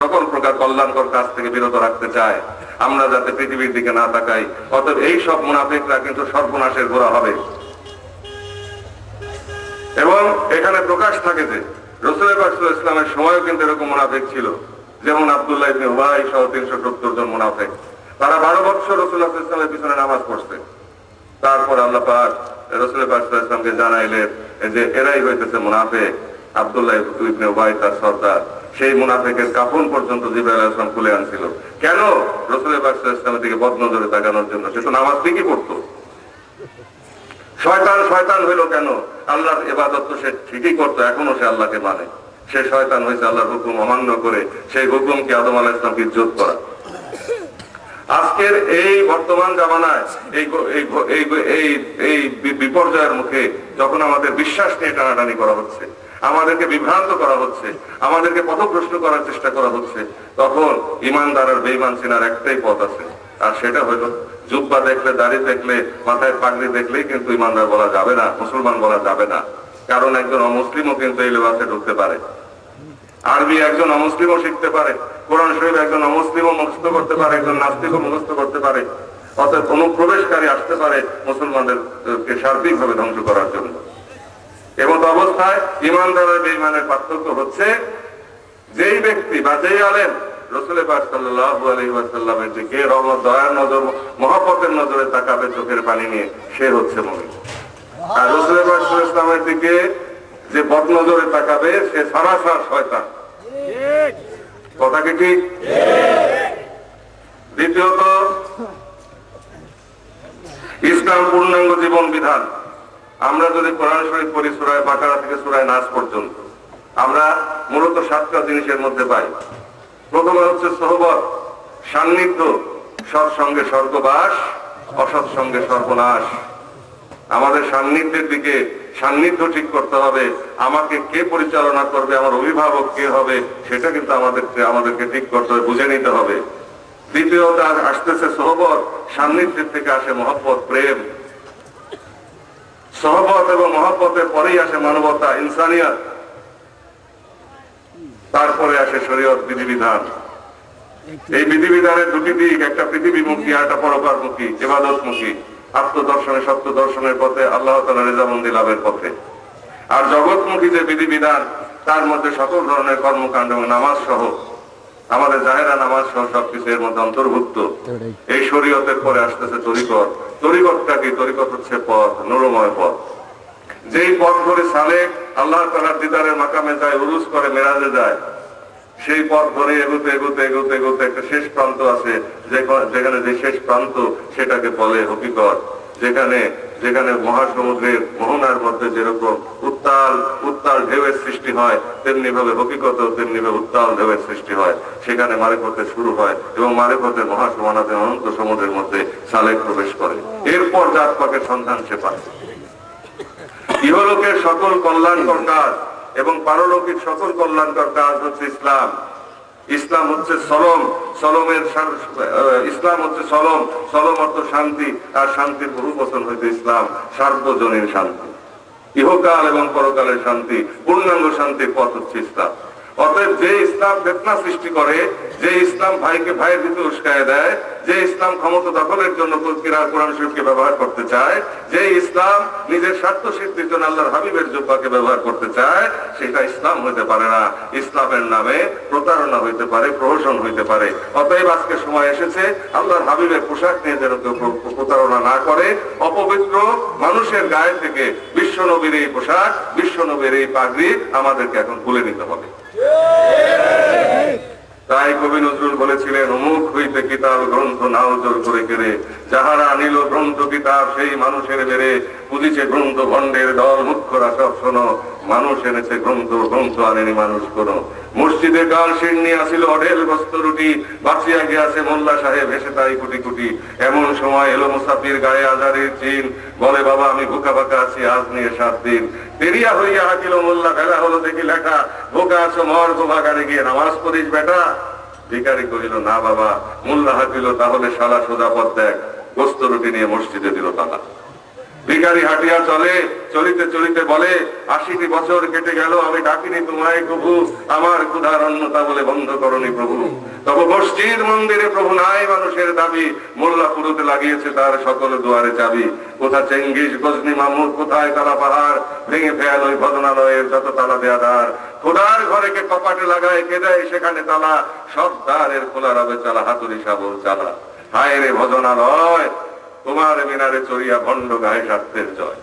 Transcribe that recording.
সকল প্রকার কল্যাণকর কাজ থেকে বিরত রাখতে চায়, আমরা যাতে পৃথিবীর দিকে না তাকাই। অতএব এই সব মুনাফিকরা কিন্তু সর্বনাশের গোড়া হবে। এবং এখানে প্রকাশ থাকে যে রাসূল পাক সাল্লাল্লাহু আলাইহি ওয়াসাল্লামের সময়ও কিন্তু এরকম মুনাফিক ছিল, যেমন আব্দুল্লাহ ইবনে উবাই সহ 370 জন মুনাফিক। তারা 12 বছর রাসূলুল্লাহ সাল্লাল্লাহু আলাইহি ওয়াসাল্লামের পিছনে নামাজ পড়ছে। তারপর আল্লাহ পাক রাসূল পাক সাল্লাল্লাহু আলাইহি ওয়াসাল্লামকে জানাইলেন যে এরাই হইতেছে মুনাফিক, আব্দুল্লাহ ইবনে উবাই তার সর্দার। সেই মুনাফিকের কাফন পর্যন্ত জিবরাইল আলাইহিস সালাম খুলে আনছিল। কেন? রাসূল পাক সাল্লাল্লাহু আলাইহি ওয়াসাল্লামের দিকে বদনজরে তাকানোর জন্য। সে তো নামাজ ঠিকই পড়তো। শয়তান হইল কেন? আল্লাহর ইবাদত তো সে ঠিকই করতো, এখনো সে আল্লাহকে মানে। সে শয়তান হয়েছে আল্লাহর হুকুম অমান্য করে, সেই হুকুমকে আদম আলাইহিস সালামকে ইজ্জত করা। আজকের এই বর্তমান জামানায় এই বিপর্যয়ের মুখে যখন আমাদের বিশ্বাস নিয়ে টানাটানি করা হচ্ছে, আমাদেরকে বিভ্রান্ত করা হচ্ছে, আমাদেরকে পথভ্রষ্ট করার চেষ্টা করা হচ্ছে, তখন ইমানদার আর বেঈমান চেনার একটাই পথ আছে, আর সেটা হলো জুব্বা দেখলে, দাড়ি দেখলে, মাথায় পাগড়ি দেখলেই কিন্তু ইমানদার বলা যাবে না, মুসলমান বলা যাবে না। কারণ একজন অমুসলিমও কিন্তু এই লেবাসে ঢুকতে পারে, আরবি একজন অমুসলিমও শিখতে পারে, কোরআন শরীফ একজন অমুসলিমও মুখস্থ করতে পারে, একজন নাস্তিকও মুখস্থ করতে পারে। অর্থাৎ অনুপ্রবেশকারী আসতে পারে মুসলমানদেরকে সার্বিকভাবে ধ্বংস করার জন্য। এমত অবস্থায় ইমানদার আর বেঈমানের পার্থক্য হচ্ছে, যেই ব্যক্তি বা যেই আলেম রাসূল পাক সাল্লাল্লাহু আলাইহি ওয়াসাল্লামের দিকে রহমত, দয়ার নজর, মহব্বতের নজরে তাকাবে চোখের পানি নিয়ে, সে হচ্ছে মুমিন। আর রাসূল পাক সাল্লাল্লাহু আলাইহি ওয়াসাল্লামের দিকে যে বদনজরে তাকাবে, সে সরাসরি শয়তান। কথা কি ঠিক? দ্বিতীয়ত, ইসলাম পূর্ণাঙ্গ জীবন বিধান। আমরা যদি কোরআন শরীফ পড়ি সূরা বাকারা থেকে সূরা নাস পর্যন্ত, আমরা মূলত 7টা জিনিসের মধ্যে পাই। প্রথমে হচ্ছে সোহবত, সান্নিধ্য, সৎসঙ্গে স্বর্গবাস, অসৎ সঙ্গে সর্বনাশ। আমাদের সান্নিধ্যের দিকে, সান্নিধ্য ঠিক করতে হবে। আমাকে কে পরিচালনা করবে, আমার অভিভাবক কে হবে, সেটা কিন্তু আমাদেরকে ঠিক করতে হবে, বুঝে নিতে হবে। দ্বিতীয়ত আসতেছে সোহবত, সান্নিধ্যের থেকে আসে মহব্বত, প্রেম। সোহবত এবং মহব্বতের পরেই আসে মানবতা, ইনসানিয়াত। তারপরে আসে শরীয়ত, বিধিবিধান। এই বিধিবিধানের দুটি দিক, একটা পৃথিবীমুখী আর একটা পরকারমুখী, ইবাদতমুখী। আত্মদর্শনে, সত্য দর্শনের পথে, আল্লাহ তাআলার রেজামন্দি লাভের পথে। আর জগৎমুখী যে বিধিবিধান, তার মধ্যে সকল ধরনের কর্মকাণ্ড, নামাজ সহ, আমাদের জাহেরা নামাজ সহ সবকিছু এর মধ্যে অন্তর্ভুক্ত। এই শরীয়তের পরে আসতেছে তরিকত। তরিকতটা কি? তরিকত হচ্ছে পথ, নূরময় পথ। যেই পথ ধরে সালেক আল্লাহ তাআলার দিদারের মাকামে যায়, উরুজ করে, মেরাজে যায়, সেই পথ ধরে এগোতে এগোতে এগোতে এগোতে একটা শেষ প্রান্ত আছে, যেখানে যে শেষ প্রান্ত সেটাকে বলে হকিকত। যেখানে মহাসমুদ্রের মোহনার মধ্যে যেরকম উত্তাল ঢেউয়ের সৃষ্টি হয়, তেমনি ভাবে হকিকত, তেমনি ভাবে উত্তাল ঢেউয়ের সৃষ্টি হয়। সেখানে মারিফতের শুরু হয় এবং মারিফতের মহাসমানাতে অনন্ত সমুদ্রের মধ্যে সালেক প্রবেশ করে। এরপর জাত পাকের সন্ধান সে পায়। ইহলোকের সকল কল্যাণকর কাজ এবং পারলৌকিক সকল কল্যাণকর কাজ হচ্ছে ইসলাম। ইসলাম হচ্ছে সলম, ইসলাম হচ্ছে সলম অর্থ শান্তি, আর শান্তির বহু বচন হইতে ইসলাম, সার্বজনীন শান্তি। ইহকাল এবং পরকালের শান্তি, পূর্ণাঙ্গ শান্তির পথ হচ্ছে ইসলাম। অতএব যে ইসলাম ফিতনা সৃষ্টি করে, যে ইসলাম ভাইকে ভাইয়ের ভিতরে উস্কায় দেয়, যে ইসলাম ক্ষমতা দখলের জন্য কোরআন শরীফকে ব্যবহার করতে চায়, যে ইসলাম নিজের স্বার্থ সিদ্ধির জন্য আল্লাহর হাবিবের জুব্বাকে ব্যবহার করতে চায়, সেটা ইসলাম হইতে পারে না। ইসলামের নামে প্রতারণা হইতে পারে, প্রহসন হইতে পারে। অতএব আজকে সময় এসেছে আল্লাহর হাবিবের পোশাক নিয়ে যেন কেউ প্রতারণা না করে। অপবিত্র মানুষের গায়ে থেকে বিশ্ব নবীর এই পোশাক, বিশ্ব নবীর এই পাগড়ি আমাদেরকে এখন খুলে নিতে হবে। তাই কবি নজরুল বলেছিলেন, অমুক হইতে কিতাব গ্রন্থ নাও জোর করে কেড়ে, যাহারা আনিল গ্রন্থ কিতাব সেই মানুষের বেড়ে, বুঝিছে গ্রন্থ ভণ্ডের দল, মুখ্যরা সব শোনো, মানুষ এনেছে গ্রন্থ, গ্রন্থ আনেনি মানুষ কোনো। মসজিদে কাল শিরনি আসিল অঢেল গোস্ত রুটি, বাঁচিয়া গিয়াছে মোল্লা সাহেব হেসে তাই কোটি কোটি। এমন সময় এলো মুসাফির গায়ে আজারের চিন, বলে বাবা আমি ভুকা বাঁকা আছি আজ নিয়ে 7 দিন। দেরিয়া হইয়া হাকিল মোল্লা, বেলা হলো দেখি লেখা, ভোকা আছো মর গোভাগারে গিয়ে নামাজ পড়িস বেটা। ভিখারি কহিল না বাবা। মোল্লা হাকিল তাহলে শালা সোজা পথ দেখ, গোস্ত রুটি নিয়ে মসজিদে দিল তালা। ভিখারি হাটিয়া চলে, চলিতে চলিতে বলে 80টি বছর কেটে গেল, আমি ডাকিনি তোমায় প্রভু, আমার ক্ষুধার অন্নতা বলে বন্ধ করনি প্রভু। তবে মসজিদ মন্দিরে প্রভু নাই মানুষের দাবি, মোল্লা পুরোতে লাগিয়েছে তার সকল দুয়ারে চাবি। কোথা চেঙ্গিস গজনি মামুদ, কোথায় তালা পাহাড়, ভেঙে ফেল ওই ভজনালয়ের যত তালা দেয়াদার। খোদার ঘরে কে কপাটে লাগায়, কে দেয় সেখানে তালা, সব দ্বারের খোলা রবে চালা, হাতুড়ি সাবল চালা। হায় রে ভজনালয়, তোমার মিনারে চড়িয়া ভণ্ড গায়ে স্বার্থের জয়।